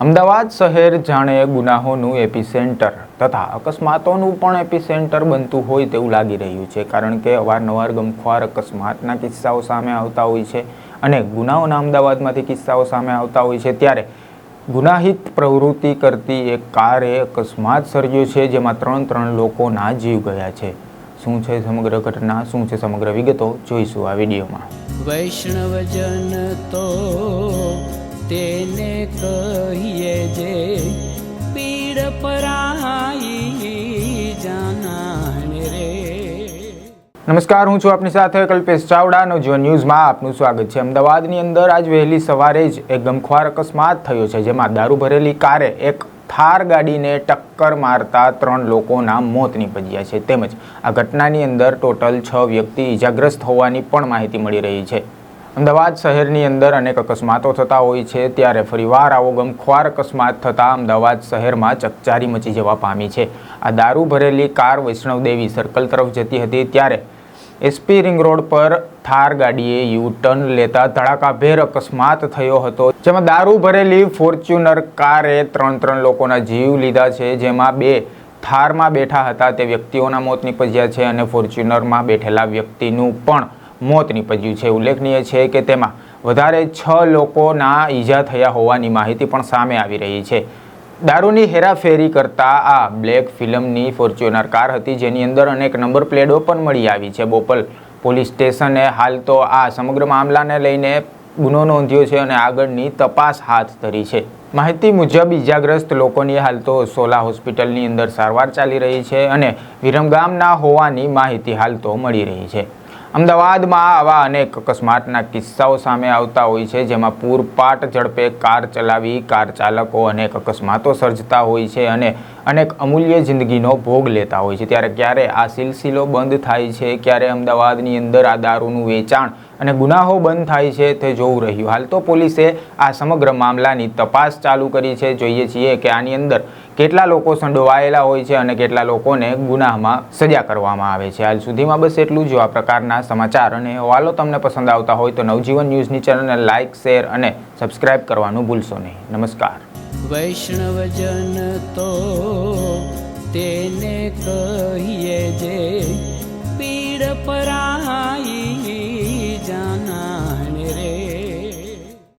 અમદાવાદ શહેર જાણે ગુનાહોનું એપિસેન્ટર તથા અકસ્માતોનું પણ એપિસેન્ટર બનતું હોય તેવું લાગી રહ્યું છે, કારણ કે અવારનવાર ગમખ્વાર અકસ્માતના કિસ્સાઓ સામે આવતા હોય છે અને ગુનાઓના અમદાવાદમાંથી કિસ્સાઓ સામે આવતા હોય છે। ત્યારે ગુનાહિત પ્રવૃત્તિ કરતી એક કારે અકસ્માત સર્જ્યો છે, જેમાં ત્રણ લોકોના જીવ ગયા છે। શું છે સમગ્ર ઘટના, શું છે સમગ્ર વિગતો, જોઈશું આ વિડીયોમાં। વૈષ્ણવજન તો તેને કહીએ જે પીડ પરાઈ જાનાને રે। નમસ્કાર, હું છું આપની સાથે કલ્પેશ ચાવડા। નવજીવન ન્યૂઝમાં આપનું સ્વાગત છે। અમદાવાદની અંદર આજ વહેલી સવારે જ એક ગમખ્વાર અકસ્માત થયો છે, જેમાં દારૂ ભરેલી કારે એક થાર ગાડીને ટક્કર મારતા 3 લોકોના મોત નીપજ્યા છે, તેમજ આ ઘટનાની અંદર ટોટલ 6 વ્યક્તિ ઈજાગ્રસ્ત હોવાની પણ માહિતી મળી રહી છે। અમદાવાદ શહેરની અંદર અનેક અકસ્માતો થતા હોય છે, ત્યારે ફરીવાર આવો ગમખ્વાર અકસ્માત થતાં અમદાવાદ શહેરમાં ચકચારી મચી જવા પામી છે। આ દારૂ ભરેલી કાર વૈષ્ણવદેવી સર્કલ તરફ જતી હતી, ત્યારે એસપી રિંગ રોડ પર થાર ગાડીએ યુ ટર્ન લેતા ધડાકાભેર અકસ્માત થયો હતો, જેમાં દારૂ ભરેલી ફોર્ચ્યુનર કારે 3 લોકોના જીવ લીધા છે, જેમાં 2 થારમાં બેઠા હતા તે વ્યક્તિઓના મોત નીપજ્યા છે અને ફોર્ચ્યુનરમાં બેઠેલા વ્યક્તિનું પણ મોત નીપજ્યું છે। ઉલ્લેખનીય છે કે તેમાં વધારે 6 લોકોના ઈજા થયા હોવાની માહિતી પણ સામે આવી રહી છે। દારૂની હેરાફેરી કરતા આ બ્લેક ફિલ્મની ફોર્ચ્યુનર કાર હતી, જેની અંદર અનેક નંબર પ્લેટો પણ મળી આવી છે। બોપલ પોલીસ સ્ટેશને હાલ તો આ સમગ્ર મામલાને લઈને ગુનો નોંધ્યો છે અને આગળની તપાસ હાથ ધરી છે। માહિતી મુજબ ઈજાગ્રસ્ત લોકોની હાલ તો સોલા હોસ્પિટલની અંદર સારવાર ચાલી રહી છે અને વિરમગામના હોવાની માહિતી હાલ તો મળી રહી છે। અમદાવાદમાં આવા અનેક અકસ્માતના કિસ્સાઓ સામે આવતા હોય છે, જેમાં પૂરપાટ ઝડપે કાર ચલાવી કાર ચાલકો અનેક અકસ્માતો સર્જતા હોય છે અને અનેક અમૂલ્ય જિંદગીનો ભોગ લેતા હોય છે। ત્યારે ક્યારે આ સિલસિલો બંધ થાય છે, ક્યારે અમદાવાદની અંદર આ દારૂનું વેચાણ અને ગુનાહો બંધ થાય છે, તે જોવું રહ્યું। હાલ તો પોલીસે આ સમગ્ર મામલાની તપાસ ચાલુ કરી છે। જોઈએ છીએ કે આની અંદર કેટલા લોકો સંડોવાયેલા હોય છે અને કેટલા લોકોને ગુનાહમાં સજા કરવામાં આવે છે। હાલ સુધીમાં બસ એટલું જ। આ પ્રકારના સમાચાર અને અહેવાલો તમને પસંદ આવતા હોય તો નવજીવન ન્યૂઝની ચેનલને લાઇક, શેર અને સબસ્ક્રાઇબ કરવાનું ભૂલશો નહીં। નમસ્કાર। વૈષ્ણવજન તો તેને કહીએ જે પીડ પરાઈ